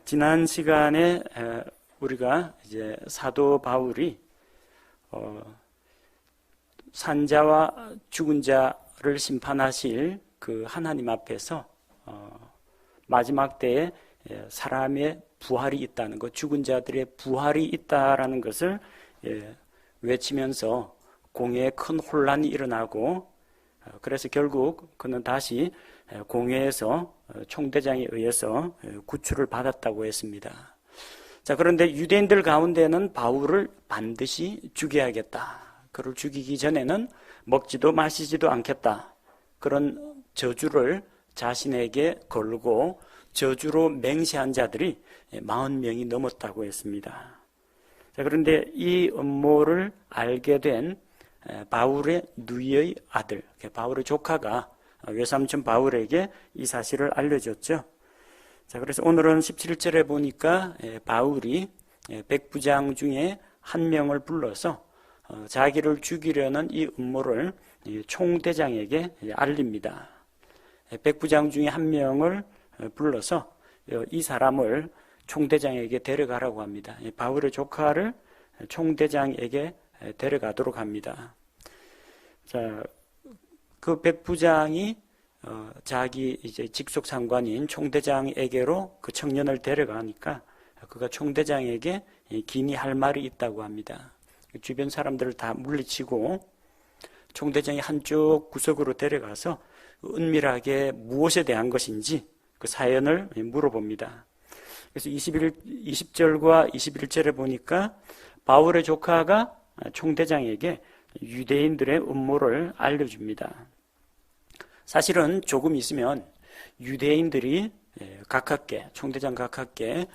지난 시간에 우리가 이제 사도 바울이 산자와 죽은 자를 심판하실 그 하나님 앞에서 마지막 때에 사람의 부활이 있다는 것, 죽은 자들의 부활이 있다라는 것을 외치면서 공회에 큰 혼란이 일어나고, 그래서 결국 그는 다시 공회에서 총대장에 의해서 구출을 받았다고 했습니다. 자, 그런데 유대인들 가운데는 바울을 반드시 죽여야겠다, 그를 죽이기 전에는 먹지도 마시지도 않겠다, 그런 저주를 자신에게 걸고 저주로 맹세한 자들이 40명이 넘었다고 했습니다. 자, 그런데 이 음모를 알게 된 바울의 누이의 아들, 바울의 조카가 외삼촌 바울에게 이 사실을 알려줬죠. 자, 그래서 오늘은 17절에 보니까 바울이 백부장 중에 한 명을 불러서 자기를 죽이려는 이 음모를 총대장에게 알립니다. 백부장 중에 한 명을 불러서 이 사람을 총대장에게 데려가라고 합니다. 바울의 조카를 총대장에게 데려가도록 합니다. 자, 그 백부장이 자기 이제 직속 상관인 총대장에게로 그 청년을 데려가니까 그가 총대장에게 긴히 할 말이 있다고 합니다. 주변 사람들을 다 물리치고 총대장이 한쪽 구석으로 데려가서 은밀하게 무엇에 대한 것인지 그 사연을 물어봅니다. 그래서 20절과 21절에 보니까 바울의 조카가 총대장에게 유대인들의 음모를 알려줍니다. 사실은 조금 있으면 유대인들이 가깝게, 총대장 가깝게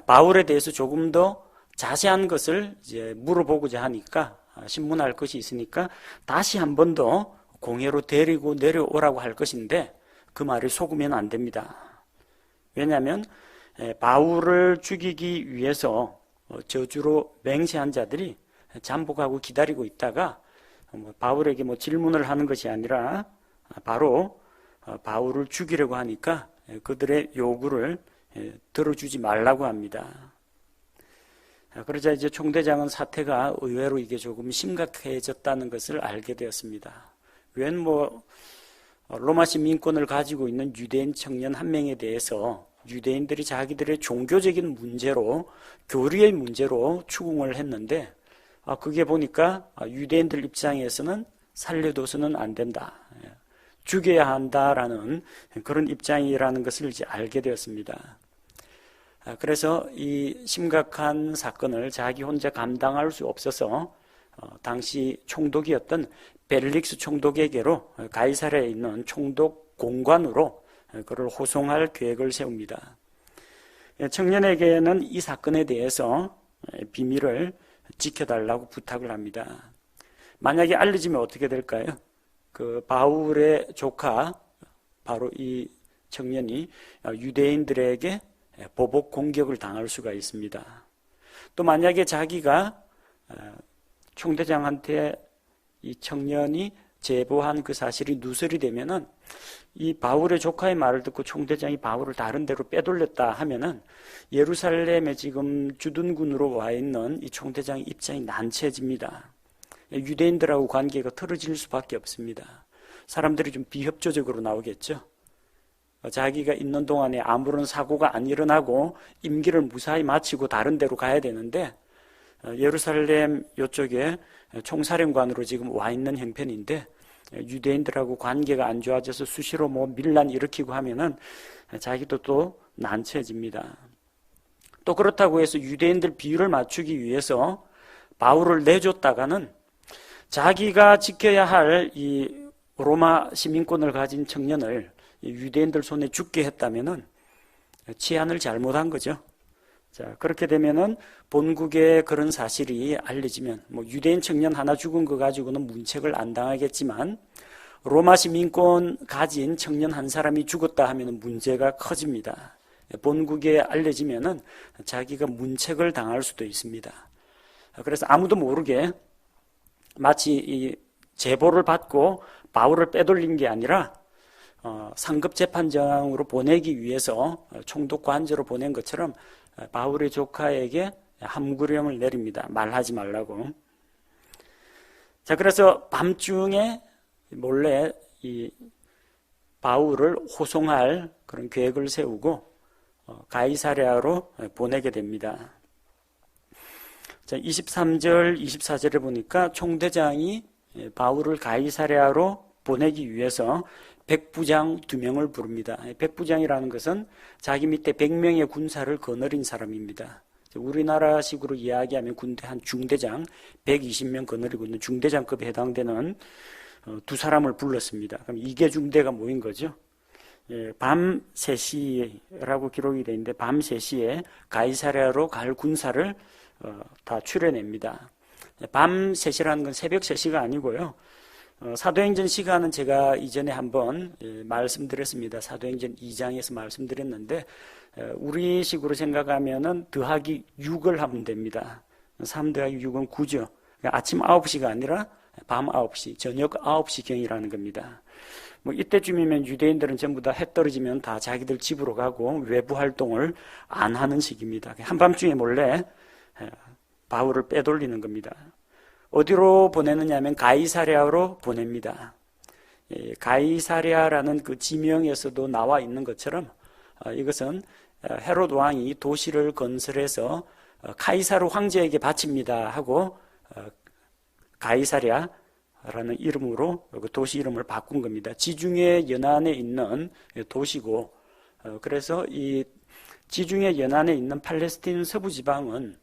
바울에 대해서 조금 더 자세한 것을 이제 물어보고자 하니까, 신문할 것이 있으니까 다시 한 번 더 공회로 데리고 내려오라고 할 것인데 그 말을 속으면 안 됩니다. 왜냐하면 바울을 죽이기 위해서 저주로 맹세한 자들이 잠복하고 기다리고 있다가 바울에게 질문을 하는 것이 아니라 바로 바울을 죽이려고 하니까 그들의 요구를 들어주지 말라고 합니다. 그러자 이제 총대장은 사태가 의외로 이게 조금 심각해졌다는 것을 알게 되었습니다. 웬 로마 시민권을 가지고 있는 유대인 청년 한 명에 대해서 유대인들이 자기들의 종교적인 문제로, 교리의 문제로 추궁을 했는데, 그게 보니까 유대인들 입장에서는 살려둬서는 안 된다, 죽여야 한다라는 그런 입장이라는 것을 이제 알게 되었습니다. 그래서 이 심각한 사건을 자기 혼자 감당할 수 없어서 당시 총독이었던 벨릭스 총독에게로 가이사랴에 있는 총독 공관으로 그를 호송할 계획을 세웁니다. 청년에게는 이 사건에 대해서 비밀을 지켜달라고 부탁을 합니다. 만약에 알려지면 어떻게 될까요? 그 바울의 조카, 바로 이 청년이 유대인들에게 보복 공격을 당할 수가 있습니다. 또 만약에 자기가 총대장한테 이 청년이 제보한 그 사실이 누설이 되면은 이 바울의 조카의 말을 듣고 총대장이 바울을 다른 데로 빼돌렸다 하면은 예루살렘에 지금 주둔군으로 와 있는 이 총대장의 입장이 난처해집니다. 유대인들하고 관계가 틀어질 수밖에 없습니다. 사람들이 좀 비협조적으로 나오겠죠. 자기가 있는 동안에 아무런 사고가 안 일어나고 임기를 무사히 마치고 다른 데로 가야 되는데 예루살렘 이쪽에 총사령관으로 지금 와 있는 형편인데 유대인들하고 관계가 안 좋아져서 수시로 밀란 일으키고 하면은 자기도 또 난처해집니다. 또 그렇다고 해서 유대인들 비율을 맞추기 위해서 바울을 내줬다가는 자기가 지켜야 할 이 로마 시민권을 가진 청년을 유대인들 손에 죽게 했다면은 치안을 잘못한 거죠. 자, 그렇게 되면은 본국에 그런 사실이 알려지면 유대인 청년 하나 죽은 거 가지고는 문책을 안 당하겠지만 로마 시민권 가진 청년 한 사람이 죽었다 하면은 문제가 커집니다. 본국에 알려지면은 자기가 문책을 당할 수도 있습니다. 그래서 아무도 모르게 마치 이 제보를 받고 바울을 빼돌린 게 아니라 상급 재판장으로 보내기 위해서 총독 관저로 보낸 것처럼 바울의 조카에게 함구령을 내립니다. 말하지 말라고. 자, 그래서 밤중에 몰래 이 바울을 호송할 그런 계획을 세우고 가이사랴로 보내게 됩니다. 자, 23절, 24절에 보니까 총대장이 바울을 가이사랴로 보내기 위해서 백부장 2명을 부릅니다. 백부장이라는 것은 자기 밑에 100명의 군사를 거느린 사람입니다. 우리나라식으로 이야기하면 군대 한 중대장 120명 거느리고 있는 중대장급에 해당되는 2사람을 불렀습니다. 그럼 2개 중대가 모인 거죠. 밤 3시라고 기록이 되어 있는데 밤 3시에 가이사랴로 갈 군사를 다 추려냅니다. 밤 3시라는 건 새벽 3시가 아니고요. 사도행전 시간은 제가 이전에 한번 말씀드렸습니다. 사도행전 2장에서 말씀드렸는데 우리식으로 생각하면은 더하기 6을 하면 됩니다. 3 더하기 6은 9죠. 그러니까 아침 9시가 아니라 밤 9시, 저녁 9시경이라는 겁니다. 뭐 이때쯤이면 유대인들은 전부 다 해 떨어지면 다 자기들 집으로 가고 외부 활동을 안 하는 시기입니다. 한밤중에 몰래 바울을 빼돌리는 겁니다. 어디로 보내느냐 하면 가이사랴로 보냅니다. 가이사랴라는 그 지명에서도 나와 있는 것처럼 이것은 헤롯 왕이 도시를 건설해서 카이사르 황제에게 바칩니다 하고 가이사랴라는 이름으로 그 도시 이름을 바꾼 겁니다. 지중해 연안에 있는 도시고 그래서 이 지중해 연안에 있는 팔레스틴 서부 지방은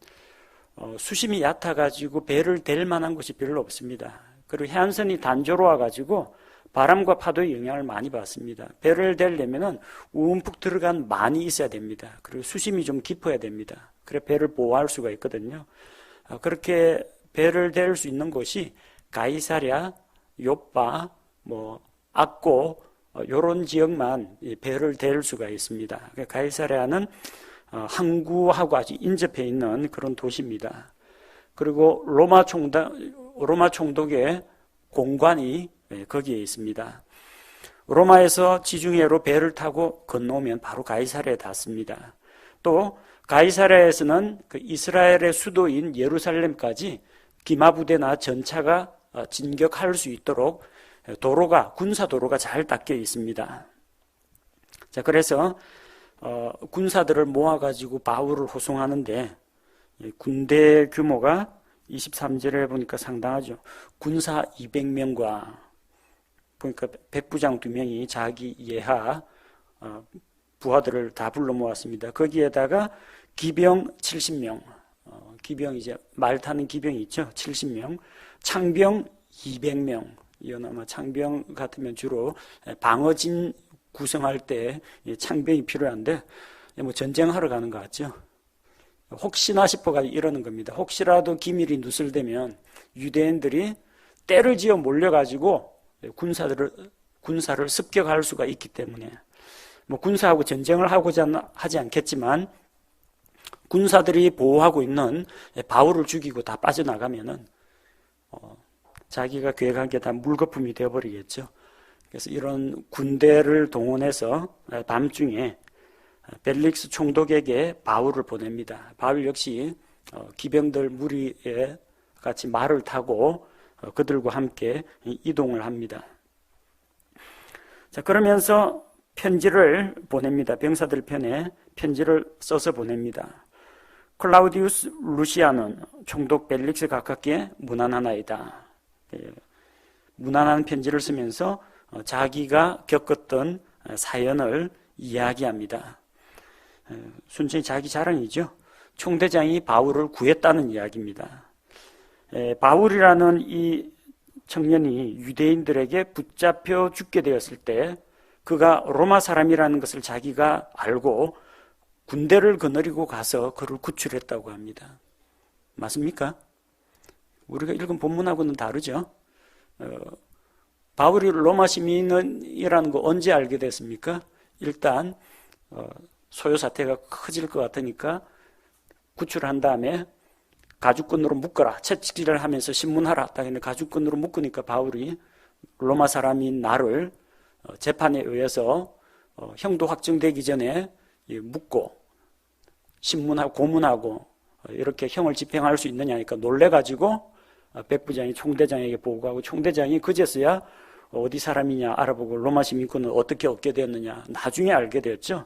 수심이 얕아가지고 배를 댈 만한 곳이 별로 없습니다. 그리고 해안선이 단조로워가지고 바람과 파도의 영향을 많이 받습니다. 배를 대려면은 움푹 들어간 만이 있어야 됩니다. 그리고 수심이 좀 깊어야 됩니다. 그래 배를 보호할 수가 있거든요. 그렇게 배를 댈 수 있는 곳이 가이사랴, 요빠, 악고 이런 지역만 배를 댈 수가 있습니다. 가이사랴는 항구하고 아주 인접해 있는 그런 도시입니다. 그리고 로마 총독의 공관이 거기에 있습니다. 로마에서 지중해로 배를 타고 건너오면 바로 가이사랴에 닿습니다. 또 가이사랴에서는 그 이스라엘의 수도인 예루살렘까지 기마부대나 전차가 진격할 수 있도록 군사도로가 잘 닦여 있습니다. 자, 그래서 군사들을 모아가지고 바울을 호송하는데 군대 규모가 23절에 보니까 상당하죠. 군사 200명과 보니까 백부장 2명이 자기 예하 부하들을 다 불러 모았습니다. 거기에다가 기병 70명, 기병 이제 말 타는 기병이 있죠. 70명, 창병 200명. 이건 아마 창병 같으면 주로 방어진 구성할 때 창병이 필요한데 전쟁하러 가는 것 같죠. 혹시나 싶어가지고 이러는 겁니다. 혹시라도 기밀이 누설되면 유대인들이 때를 지어 몰려가지고 군사를 습격할 수가 있기 때문에 군사하고 전쟁을 하고자 하지 않겠지만 군사들이 보호하고 있는 바울을 죽이고 다 빠져나가면은 자기가 계획한 게 다 물거품이 되어버리겠죠. 그래서 이런 군대를 동원해서 밤중에 벨릭스 총독에게 바울을 보냅니다. 바울 역시 기병들 무리에 같이 말을 타고 그들과 함께 이동을 합니다. 자, 그러면서 편지를 보냅니다. 병사들 편에 편지를 써서 보냅니다. 클라우디우스 루시아는 총독 벨릭스 가깝게 문안하나이다. 문안하는 편지를 쓰면서 자기가 겪었던 사연을 이야기합니다. 순전히 자기 자랑이죠. 총대장이 바울을 구했다는 이야기입니다. 바울이라는 이 청년이 유대인들에게 붙잡혀 죽게 되었을 때 그가 로마 사람이라는 것을 자기가 알고 군대를 거느리고 가서 그를 구출했다고 합니다. 맞습니까? 우리가 읽은 본문하고는 다르죠. 바울이 로마 시민이라는 거 언제 알게 됐습니까? 일단 소요 사태가 커질 것 같으니까 구출한 다음에 가죽끈으로 묶어라. 채찍질을 하면서 신문하라. 딱 가죽끈으로 묶으니까 바울이 로마 사람인 나를 재판에 의해서 형도 확정되기 전에 묻고 신문하고 고문하고 이렇게 형을 집행할 수 있느냐니까 놀래가지고 백부장이 총대장에게 보고하고 총대장이 그제서야 어디 사람이냐 알아보고 로마 시민권은 어떻게 얻게 되었느냐 나중에 알게 되었죠.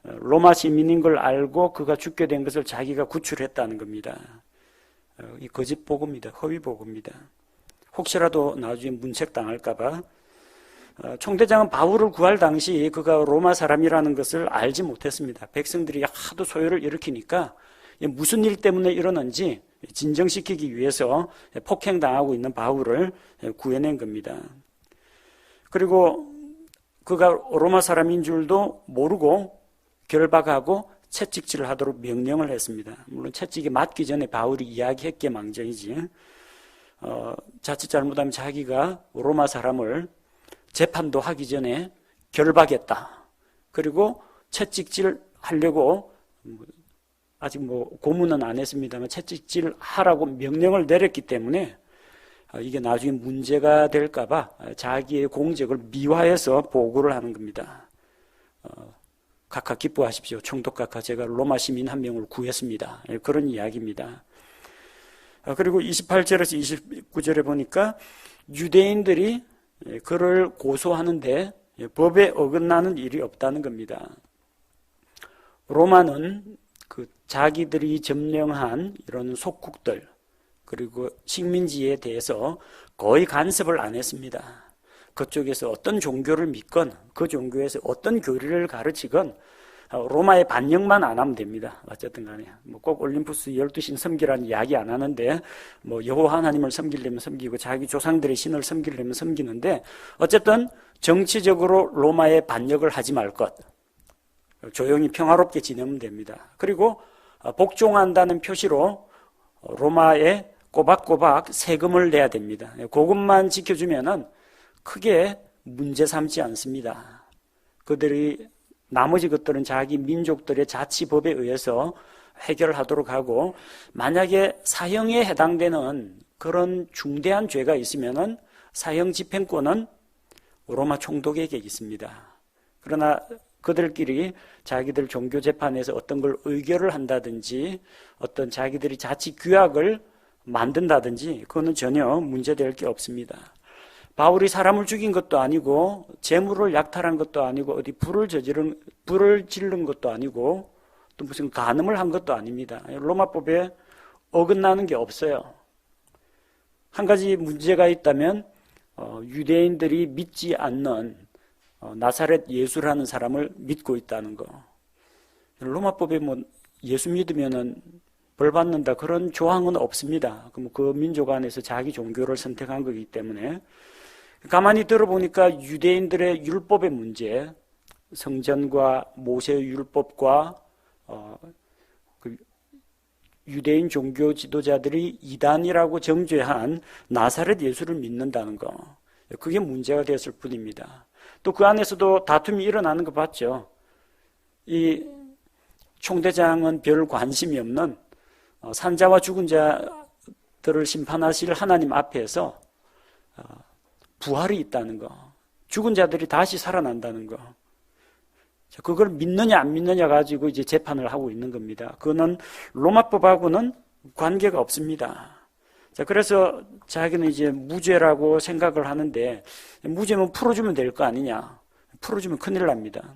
로마 시민인 걸 알고 그가 죽게 된 것을 자기가 구출했다는 겁니다. 이 거짓 보고입니다. 허위 보고입니다. 혹시라도 나중에 문책당할까봐. 총대장은 바울을 구할 당시 그가 로마 사람이라는 것을 알지 못했습니다. 백성들이 하도 소요를 일으키니까 무슨 일 때문에 이러는지 진정시키기 위해서 폭행당하고 있는 바울을 구해낸 겁니다. 그리고 그가 로마 사람인 줄도 모르고 결박하고 채찍질을 하도록 명령을 했습니다. 물론 채찍이 맞기 전에 바울이 이야기했기에 망정이지. 자칫 잘못하면 자기가 로마 사람을 재판도 하기 전에 결박했다. 그리고 채찍질 하려고 아직 고문은 안 했습니다만 채찍질 하라고 명령을 내렸기 때문에 이게 나중에 문제가 될까봐 자기의 공적을 미화해서 보고를 하는 겁니다. 각하 기뻐하십시오. 총독 각하 제가 로마 시민 한 명을 구했습니다. 그런 이야기입니다. 그리고 28절에서 29절에 보니까 유대인들이 그를 고소하는데 법에 어긋나는 일이 없다는 겁니다. 로마는 자기들이 점령한 이런 속국들 그리고 식민지에 대해서 거의 간섭을 안 했습니다. 그쪽에서 어떤 종교를 믿건 그 종교에서 어떤 교리를 가르치건 로마의 반역만 안 하면 됩니다. 어쨌든 간에 꼭 올림푸스 12신 섬기라는 이야기 안 하는데 여호와 하나님을 섬기려면 섬기고 자기 조상들의 신을 섬기려면 섬기는데 어쨌든 정치적으로 로마에 반역을 하지 말 것. 조용히 평화롭게 지내면 됩니다. 그리고 복종한다는 표시로 로마에 꼬박꼬박 세금을 내야 됩니다. 그것만 지켜주면은 크게 문제 삼지 않습니다. 그들이 나머지 것들은 자기 민족들의 자치법에 의해서 해결하도록 하고 만약에 사형에 해당되는 그런 중대한 죄가 있으면은 사형 집행권은 로마 총독에게 있습니다. 그러나 그들끼리 자기들 종교 재판에서 어떤 걸 의결을 한다든지 어떤 자기들이 자치 규약을 만든다든지 그거는 전혀 문제될 게 없습니다. 바울이 사람을 죽인 것도 아니고 재물을 약탈한 것도 아니고 어디 불을 지른 것도 아니고 또 무슨 간음을 한 것도 아닙니다. 로마법에 어긋나는 게 없어요. 한 가지 문제가 있다면 유대인들이 믿지 않는 나사렛 예수라는 사람을 믿고 있다는 거. 로마법에 예수 믿으면은 벌 받는다 그런 조항은 없습니다. 그럼 그 민족 안에서 자기 종교를 선택한 거기 때문에 가만히 들어보니까 유대인들의 율법의 문제, 성전과 모세의 율법과 유대인 종교 지도자들이 이단이라고 정죄한 나사렛 예수를 믿는다는 거, 그게 문제가 되었을 뿐입니다. 또 그 안에서도 다툼이 일어나는 거 봤죠. 이 총대장은 별 관심이 없는 산자와 죽은 자들을 심판하실 하나님 앞에서 부활이 있다는 거, 죽은 자들이 다시 살아난다는 거, 그걸 믿느냐 안 믿느냐 가지고 이제 재판을 하고 있는 겁니다. 그거는 로마법하고는 관계가 없습니다. 자, 그래서 자기는 이제 무죄라고 생각을 하는데 무죄면 풀어주면 될 거 아니냐? 풀어주면 큰일 납니다.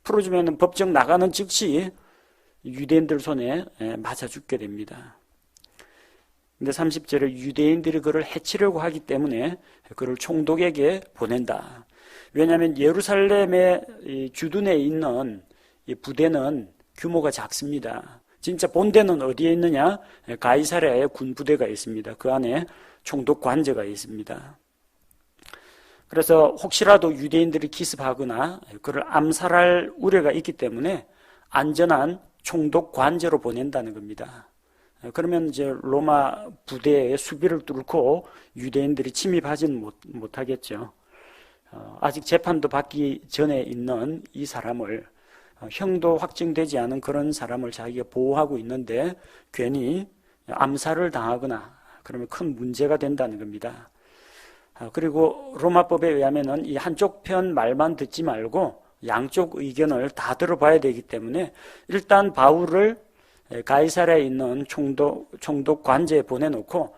풀어주면 법정 나가는 즉시 유대인들 손에 맞아 죽게 됩니다. 근데 30절에 유대인들이 그를 해치려고 하기 때문에 그를 총독에게 보낸다. 왜냐하면 예루살렘의 주둔에 있는 이 부대는 규모가 작습니다. 진짜 본대는 어디에 있느냐? 가이사랴에 군부대가 있습니다. 그 안에 총독 관저가 있습니다. 그래서 혹시라도 유대인들이 기습하거나 그를 암살할 우려가 있기 때문에 안전한 총독 관저로 보낸다는 겁니다. 그러면 이제 로마 부대의 수비를 뚫고 유대인들이 침입하지는 못하겠죠. 아직 재판도 받기 전에 있는 이 사람을, 형도 확정되지 않은 그런 사람을 자기가 보호하고 있는데 괜히 암살을 당하거나 그러면 큰 문제가 된다는 겁니다. 그리고 로마법에 의하면은 이 한쪽 편 말만 듣지 말고 양쪽 의견을 다 들어봐야 되기 때문에 일단 바울을 가이사랴에 있는 총독 관제에 보내놓고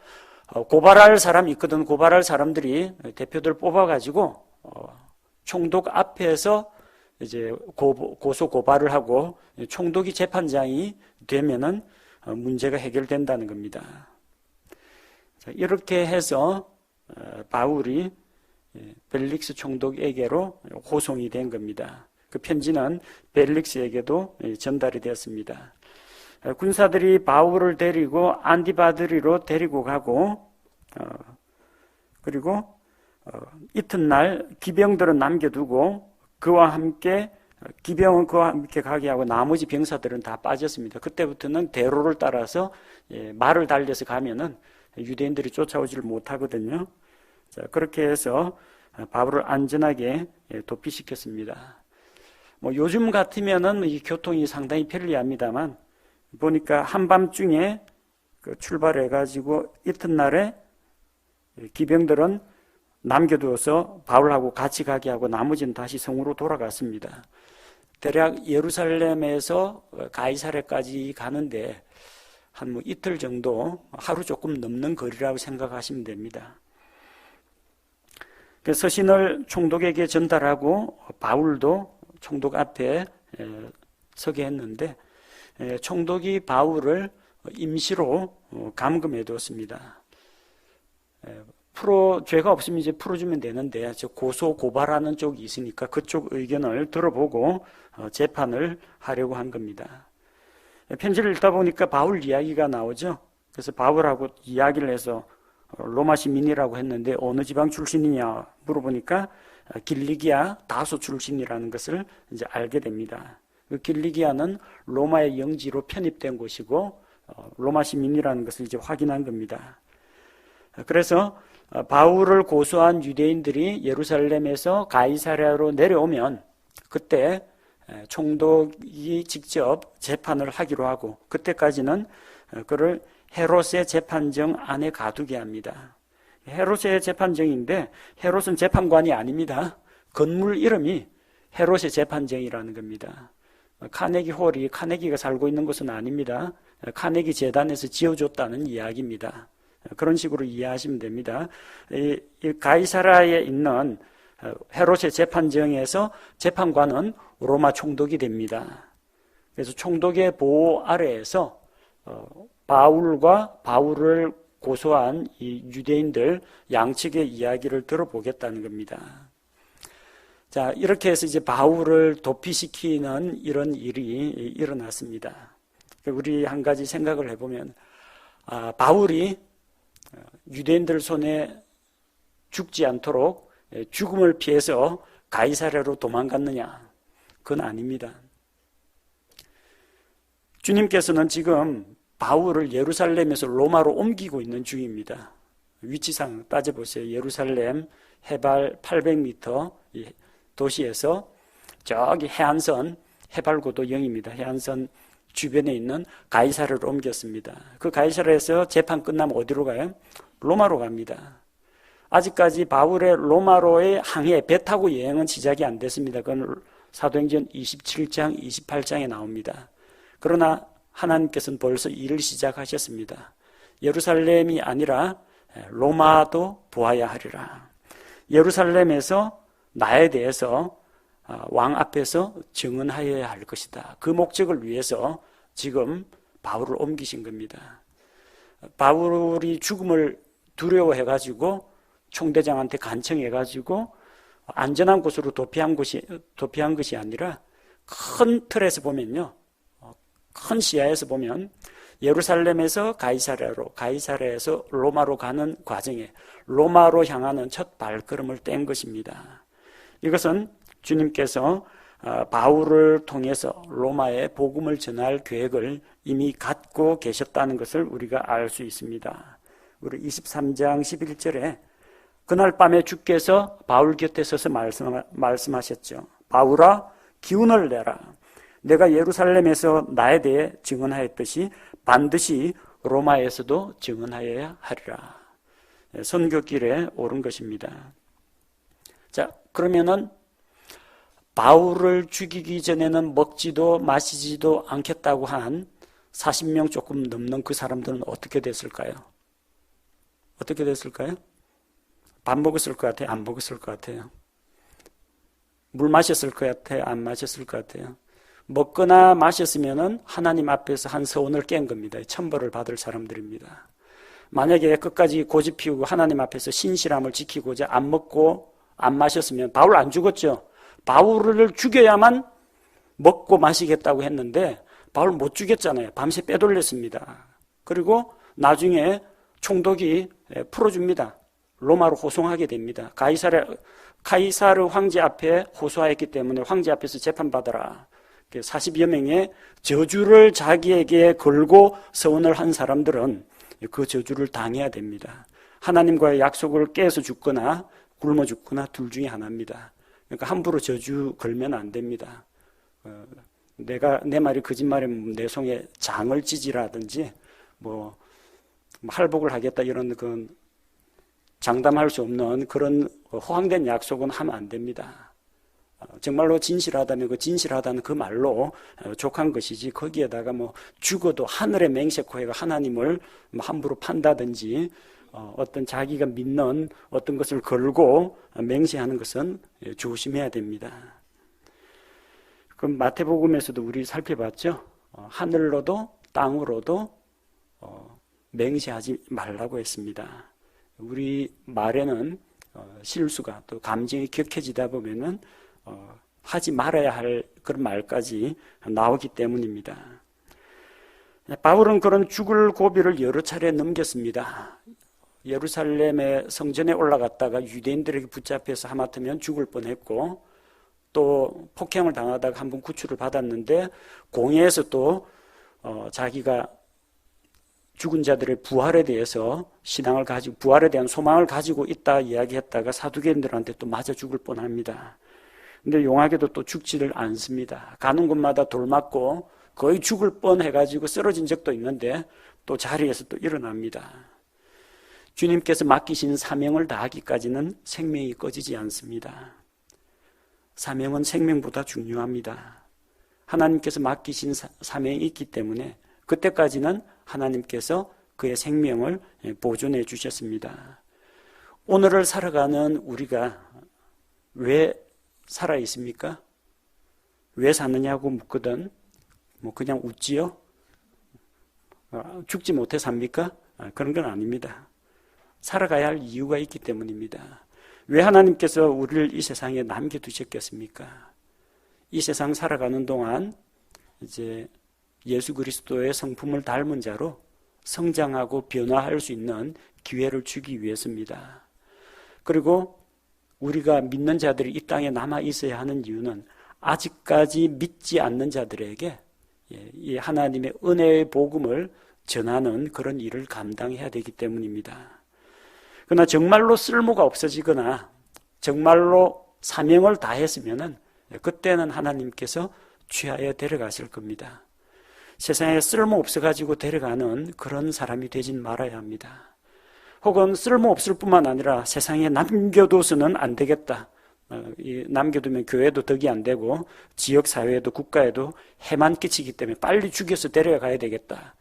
고발할 사람이 있거든. 고발할 사람들이 대표들 뽑아가지고 총독 앞에서 이제 고소 고발을 하고 총독이 재판장이 되면은 문제가 해결된다는 겁니다. 자, 이렇게 해서 바울이 벨릭스 총독에게로 호송이 된 겁니다. 그 편지는 벨릭스에게도 전달이 되었습니다. 군사들이 바울을 데리고 안디바드리로 데리고 가고 그리고 이튿날 기병들은 남겨두고 기병은 그와 함께 가게 하고 나머지 병사들은 다 빠졌습니다. 그때부터는 대로를 따라서 말을 달려서 가면은 유대인들이 쫓아오지를 못하거든요. 자, 그렇게 해서 바울을 안전하게 도피시켰습니다. 뭐 요즘 같으면은 이 교통이 상당히 편리합니다만 보니까 한밤중에 출발해가지고 이튿날에 기병들은 남겨두어서 바울하고 같이 가게 하고 나머지는 다시 성으로 돌아갔습니다. 대략 예루살렘에서 가이사랴까지 가는데 한 뭐 이틀 정도, 하루 조금 넘는 거리라고 생각하시면 됩니다. 서신을 총독에게 전달하고 바울도 총독 앞에 서게 했는데 총독이 바울을 임시로 감금해 두었습니다. 죄가 없으면 이제 풀어주면 되는데 고소 고발하는 쪽이 있으니까 그쪽 의견을 들어보고 재판을 하려고 한 겁니다. 편지를 읽다 보니까 바울 이야기가 나오죠. 그래서 바울하고 이야기를 해서 로마 시민이라고 했는데 어느 지방 출신이냐 물어보니까 길리기아 다소 출신이라는 것을 이제 알게 됩니다. 그 길리기아는 로마의 영지로 편입된 곳이고 로마 시민이라는 것을 이제 확인한 겁니다. 그래서 바울을 고소한 유대인들이 예루살렘에서 가이사랴로 내려오면 그때 총독이 직접 재판을 하기로 하고 그때까지는 그를 헤롯의 재판정 안에 가두게 합니다. 헤롯의 재판정인데 헤롯은 재판관이 아닙니다. 건물 이름이 헤롯의 재판정이라는 겁니다. 카네기 홀이 카네기가 살고 있는 곳은 아닙니다. 카네기 재단에서 지어줬다는 이야기입니다. 그런 식으로 이해하시면 됩니다. 이 가이사랴에 있는 헤롯의 재판정에서 재판관은 로마 총독이 됩니다. 그래서 총독의 보호 아래에서 바울을 고소한 이 유대인들 양측의 이야기를 들어보겠다는 겁니다. 자, 이렇게 해서 이제 바울을 도피시키는 이런 일이 일어났습니다. 우리 한 가지 생각을 해보면, 바울이 유대인들 손에 죽지 않도록 죽음을 피해서 가이사랴로 도망갔느냐? 그건 아닙니다. 주님께서는 지금 바울을 예루살렘에서 로마로 옮기고 있는 중입니다. 위치상 따져보세요. 예루살렘 해발 800m 도시에서 저기 해안선 해발고도 0입니다. 해안선 주변에 있는 가이사랴로 옮겼습니다. 그 가이사랴에서 재판 끝나면 어디로 가요? 로마로 갑니다. 아직까지 바울의 로마로의 항해, 배 타고 여행은 시작이 안 됐습니다. 그건 사도행전 27장, 28장에 나옵니다. 그러나 하나님께서는 벌써 일을 시작하셨습니다. 예루살렘이 아니라 로마도 보아야 하리라. 예루살렘에서 나에 대해서 왕 앞에서 증언하여야 할 것이다. 그 목적을 위해서 지금 바울을 옮기신 겁니다. 바울이 죽음을 두려워해가지고 총대장한테 간청해가지고 안전한 곳으로 도피한 것이 아니라 큰 틀에서 보면요. 큰 시야에서 보면 예루살렘에서 가이사랴로, 가이사랴에서 로마로 가는 과정에 로마로 향하는 첫 발걸음을 뗀 것입니다. 이것은 주님께서 바울을 통해서 로마에 복음을 전할 계획을 이미 갖고 계셨다는 것을 우리가 알 수 있습니다. 우리 23장 11절에 그날 밤에 주께서 바울 곁에 서서 말씀하셨죠. 바울아, 기운을 내라. 내가 예루살렘에서 나에 대해 증언하였듯이 반드시 로마에서도 증언하여야 하리라. 선교길에 오른 것입니다. 자, 그러면은 바울을 죽이기 전에는 먹지도 마시지도 않겠다고 한 40명 조금 넘는 그 사람들은 어떻게 됐을까요? 어떻게 됐을까요? 밥 먹었을 것 같아요? 안 먹었을 것 같아요? 물 마셨을 것 같아요? 안 마셨을 것 같아요? 먹거나 마셨으면은 하나님 앞에서 한 서원을 깬 겁니다. 천벌을 받을 사람들입니다. 만약에 끝까지 고집 피우고 하나님 앞에서 신실함을 지키고자 안 먹고 안 마셨으면 바울 안 죽었죠. 바울을 죽여야만 먹고 마시겠다고 했는데 바울 못 죽였잖아요. 밤새 빼돌렸습니다. 그리고 나중에 총독이 풀어줍니다. 로마로 호송하게 됩니다. 카이사르 황제 앞에 호소하였기 때문에 황제 앞에서 재판받아라. 40여 명의 저주를 자기에게 걸고 서원을 한 사람들은 그 저주를 당해야 됩니다. 하나님과의 약속을 깨서 죽거나 굶어 죽거나 둘 중에 하나입니다. 그러니까 함부로 저주 걸면 안 됩니다. 내 말이 거짓말이면 내 손에 장을 찢으라든지 뭐 할복을 하겠다 이런 그 장담할 수 없는 그런 허황된 약속은 하면 안 됩니다. 정말로 진실하다면 그 진실하다는 그 말로 족한 것이지 거기에다가 뭐 죽어도 하늘의 맹세코해가 하나님을 함부로 판다든지 어떤 자기가 믿는 어떤 것을 걸고 맹세하는 것은 조심해야 됩니다. 그럼 마태복음에서도 우리 살펴봤죠. 하늘로도 땅으로도 맹세하지 말라고 했습니다. 우리 말에는 실수가 또 감정이 격해지다 보면은 하지 말아야 할 그런 말까지 나오기 때문입니다. 바울은 그런 죽을 고비를 여러 차례 넘겼습니다. 예루살렘의 성전에 올라갔다가 유대인들에게 붙잡혀서 하마터면 죽을 뻔했고 또 폭행을 당하다가 한 번 구출을 받았는데 공회에서 또 자기가 죽은 자들의 부활에 대해서 신앙을 가지고 부활에 대한 소망을 가지고 있다 이야기했다가 사두개인들한테 또 맞아 죽을 뻔합니다. 근데 용하게도 또 죽지를 않습니다. 가는 곳마다 돌 맞고 거의 죽을 뻔해가지고 쓰러진 적도 있는데 또 자리에서 또 일어납니다. 주님께서 맡기신 사명을 다하기까지는 생명이 꺼지지 않습니다. 사명은 생명보다 중요합니다. 하나님께서 맡기신 사명이 있기 때문에 그때까지는 하나님께서 그의 생명을 보존해 주셨습니다. 오늘을 살아가는 우리가 왜 살아 있습니까? 왜 사느냐고 묻거든 뭐 그냥 웃지요? 죽지 못해 삽니까? 그런 건 아닙니다. 살아가야 할 이유가 있기 때문입니다. 왜 하나님께서 우리를 이 세상에 남겨두셨겠습니까? 이 세상 살아가는 동안 이제 예수 그리스도의 성품을 닮은 자로 성장하고 변화할 수 있는 기회를 주기 위해서입니다. 그리고 우리가 믿는 자들이 이 땅에 남아 있어야 하는 이유는 아직까지 믿지 않는 자들에게 이 하나님의 은혜의 복음을 전하는 그런 일을 감당해야 되기 때문입니다. 그러나 정말로 쓸모가 없어지거나 정말로 사명을 다했으면은 그때는 하나님께서 취하여 데려가실 겁니다. 세상에 쓸모 없어가지고 데려가는 그런 사람이 되진 말아야 합니다. 혹은 쓸모 없을 뿐만 아니라 세상에 남겨둬서는 안 되겠다. 남겨두면 교회도 덕이 안 되고 지역사회에도 국가에도 해만 끼치기 때문에 빨리 죽여서 데려가야 되겠다.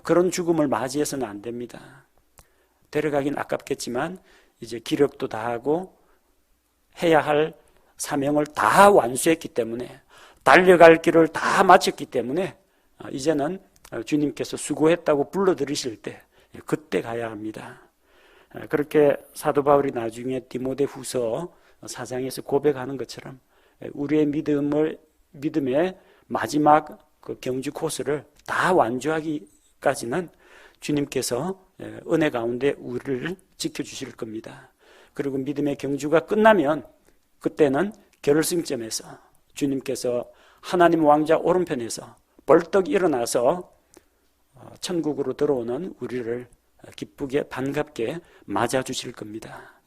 그런 죽음을 맞이해서는 안 됩니다. 데려가긴 아깝겠지만 이제 기력도 다하고 해야 할 사명을 다 완수했기 때문에 달려갈 길을 다 마쳤기 때문에 이제는 주님께서 수고했다고 불러들이실 때 그때 가야 합니다. 그렇게 사도 바울이 나중에 디모데후서 4장에서 고백하는 것처럼 우리의 믿음의 마지막 그 경주 코스를 다 완주하기까지는 주님께서 은혜 가운데 우리를 지켜주실 겁니다. 그리고 믿음의 경주가 끝나면 그때는 결승점에서 주님께서 하나님 왕자 오른편에서 벌떡 일어나서 천국으로 들어오는 우리를 기쁘게 반갑게 맞아주실 겁니다.